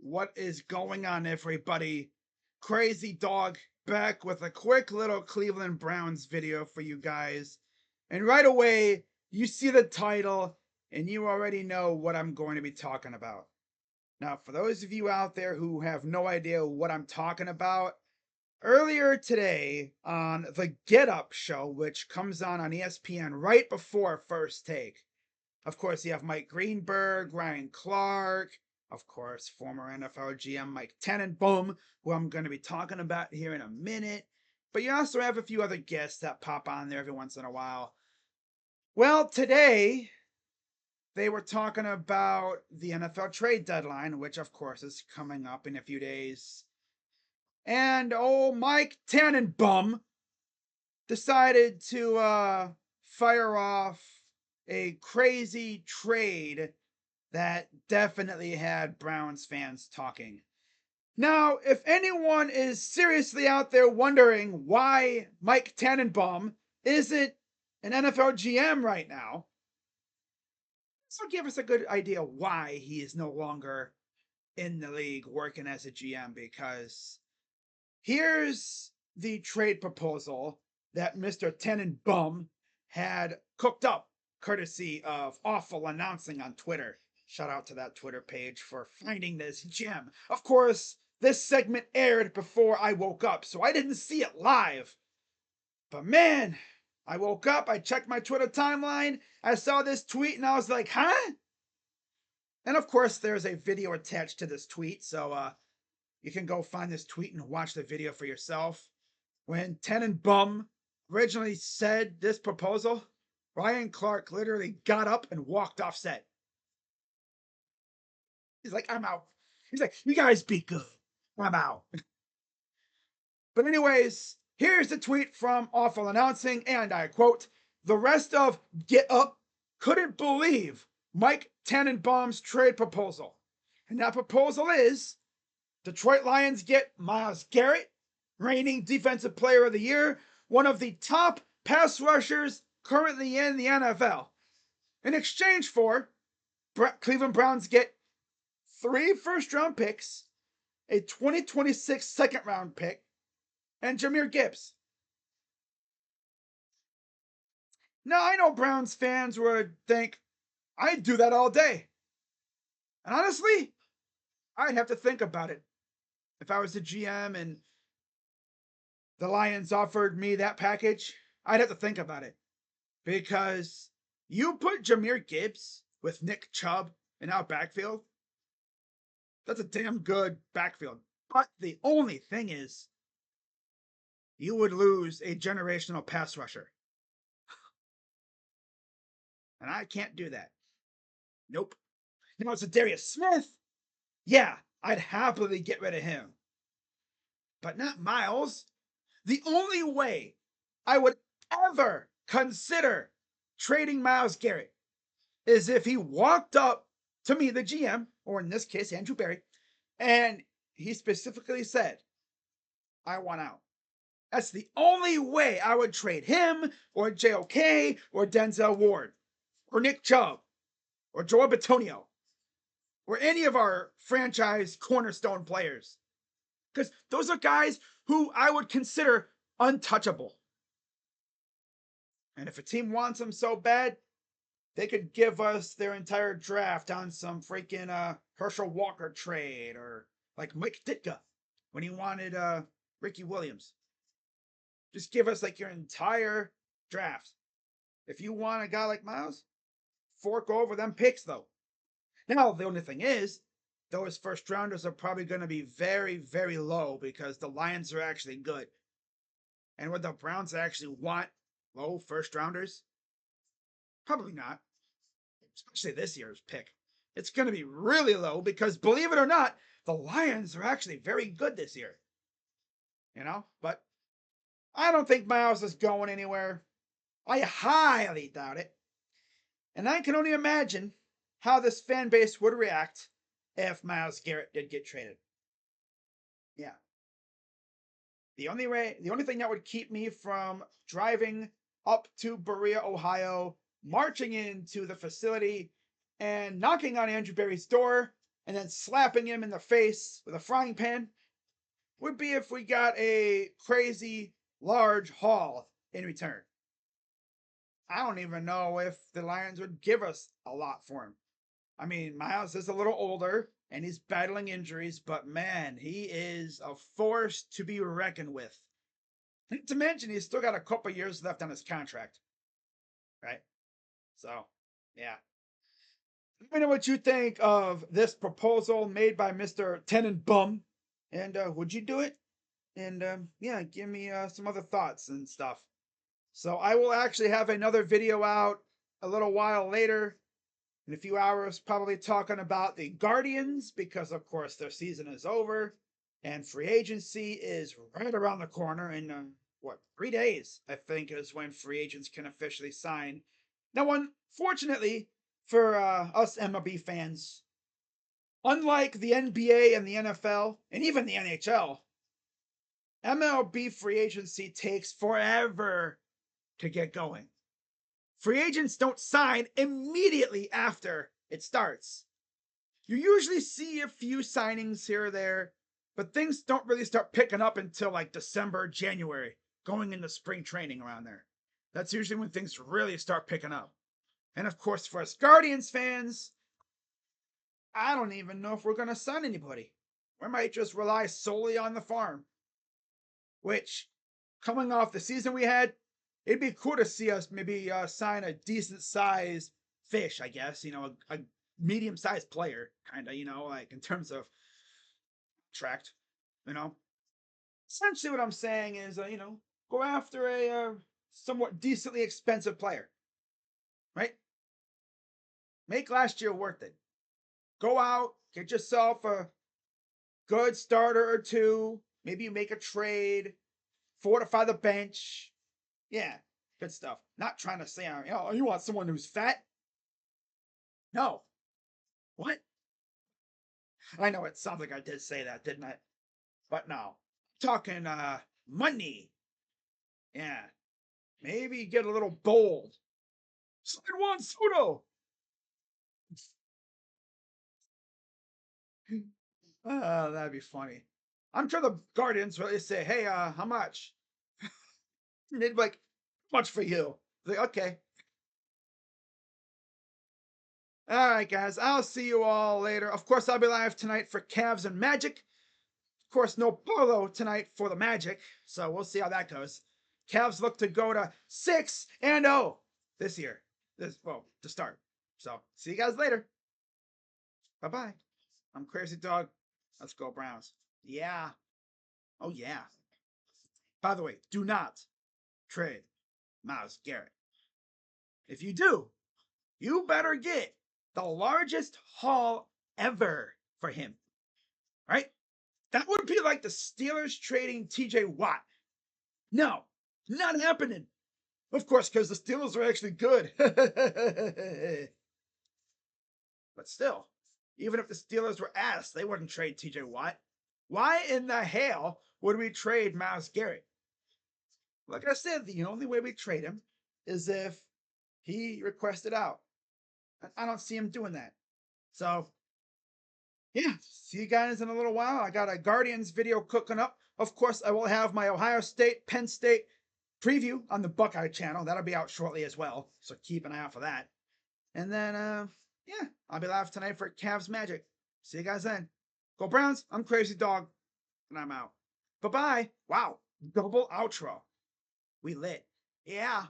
What is going on, everybody? Crazy Dog back with a quick little Cleveland Browns video for you guys. And right away, you see the title and you already know what I'm going to be talking about. Now, for those of you out there who have no idea what I'm talking about, earlier today on the Get Up show, which comes on ESPN right before First Take, of course, you have Mike Greenberg, Ryan Clark, of course, former NFL GM Mike Tannenbaum, who I'm going to be talking about here in a minute. But you also have a few other guests that pop on there every once in a while. Well, today they were talking about the NFL trade deadline, which of course is coming up in a few days. And Mike Tannenbaum decided to fire off a crazy trade that definitely had Browns fans talking. Now, if anyone is seriously out there wondering why Mike Tannenbaum isn't an NFL GM right now, this will give us a good idea why he is no longer in the league working as a GM, because here's the trade proposal that Mr. Tannenbaum had cooked up, courtesy of Awful Announcing on Twitter. Shout out to that Twitter page for finding this gem. Of course, this segment aired before I woke up, so I didn't see it live. But man, I woke up, I checked my Twitter timeline, I saw this tweet, and I was like, huh? And of course, there's a video attached to this tweet, so you can go find this tweet and watch the video for yourself. When Tannenbaum originally said this proposal, Ryan Clark literally got up and walked off set. He's like, I'm out. He's like, you guys be good. I'm out. But anyways, here's the tweet from Awful Announcing, and I quote, "The rest of Get Up couldn't believe Mike Tannenbaum's trade proposal. And that proposal is Detroit Lions get Myles Garrett, reigning Defensive Player of the Year, one of the top pass rushers currently in the NFL. In exchange for, Cleveland Browns get 3 first-round picks, a 2026 second-round pick, and Jahmyr Gibbs." Now, I know Browns fans would think, I'd do that all day. And honestly, I'd have to think about it. If I was the GM and the Lions offered me that package, I'd have to think about it. Because you put Jahmyr Gibbs with Nick Chubb in our backfield, that's a damn good backfield. But the only thing is, you would lose a generational pass rusher. And I can't do that. Nope. Now it's a Darius Smith. Yeah, I'd happily get rid of him. But not Myles. The only way I would ever consider trading Myles Garrett is if he walked up to me, the GM, or in this case, Andrew Berry, and he specifically said, I want out. That's the only way I would trade him, or JOK, or Denzel Ward, or Nick Chubb, or Joe Bitonio, or any of our franchise cornerstone players. Because those are guys who I would consider untouchable. And if a team wants them so bad, they could give us their entire draft on some freaking Herschel Walker trade, or like Mike Ditka when he wanted Ricky Williams. Just give us like your entire draft. If you want a guy like Myles, fork over them picks though. Now, the only thing is, those first rounders are probably going to be very, very low because the Lions are actually good. And would the Browns actually want low first rounders? Probably not. Especially this year's pick. It's going to be really low because, believe it or not, the Lions are actually very good this year. But I don't think Myles is going anywhere. I highly doubt it. And I can only imagine how this fan base would react if Myles Garrett did get traded. Yeah. The only thing that would keep me from driving up to Berea, Ohio, marching into the facility, and knocking on Andrew Berry's door and then slapping him in the face with a frying pan would be if we got a crazy large haul in return. I don't even know if the Lions would give us a lot for him. I mean, Myles is a little older and he's battling injuries, but man, he is a force to be reckoned with. Not to mention, he's still got a couple years left on his contract, right? So, yeah. Let me know what you think of this proposal made by Mr. Tannenbaum, and would you do it? And yeah, give me some other thoughts and stuff. So I will actually have another video out a little while later, in a few hours, probably talking about the Guardians, because of course their season is over and free agency is right around the corner. In what, 3 days, I think, is when free agents can officially sign. Now, unfortunately for us MLB fans, unlike the NBA and the NFL and even the NHL, MLB free agency takes forever to get going. Free agents don't sign immediately after it starts. You usually see a few signings here or there, but things don't really start picking up until like December, January, going into spring training around there. That's usually when things really start picking up. And of course, for us Guardians fans, I don't even know if we're going to sign anybody. We might just rely solely on the farm, which, coming off the season we had, it'd be cool to see us maybe sign a decent sized fish, I guess, a medium sized player, kind of, like in terms of tract, you know. Essentially, what I'm saying is, go after a somewhat decently expensive player, right? Make last year worth it. Go out, get yourself a good starter or two. Maybe you make a trade, fortify the bench. Yeah, good stuff. Not trying to say, you want someone who's fat? No. What? I know it sounds like I did say that, didn't I? But no. Talking money. Yeah. Maybe get a little bold. Slide one pseudo. That'd be funny. I'm sure the Guardians really say, hey, how much? And they'd be like, much for you. Like, okay. All right, guys. I'll see you all later. Of course, I'll be live tonight for Cavs and Magic. Of course, no polo tonight for the Magic, so we'll see how that goes. Cavs look to go to 6-0 this year. To start. So, see you guys later. Bye-bye. I'm Crazy Dog. Let's go Browns. Yeah. Oh, yeah. By the way, do not trade Myles Garrett. If you do, you better get the largest haul ever for him. Right? That would be like the Steelers trading TJ Watt. No, not happening. Of course, because the Steelers are actually good. But still, even if the Steelers were ass, they wouldn't trade TJ Watt. Why in the hell would we trade Myles Garrett? Like I said, the only way we trade him is if he requested out. I don't see him doing that. So, yeah, see you guys in a little while. I got a Guardians video cooking up. Of course, I will have my Ohio State, Penn State preview on the Buckeye channel. That'll be out shortly as well. So keep an eye out for that. And then, yeah, I'll be live tonight for Cavs Magic. See you guys then. Go Browns. I'm Crazy Dog, and I'm out. Bye bye. Wow, double outro. We lit. Yeah.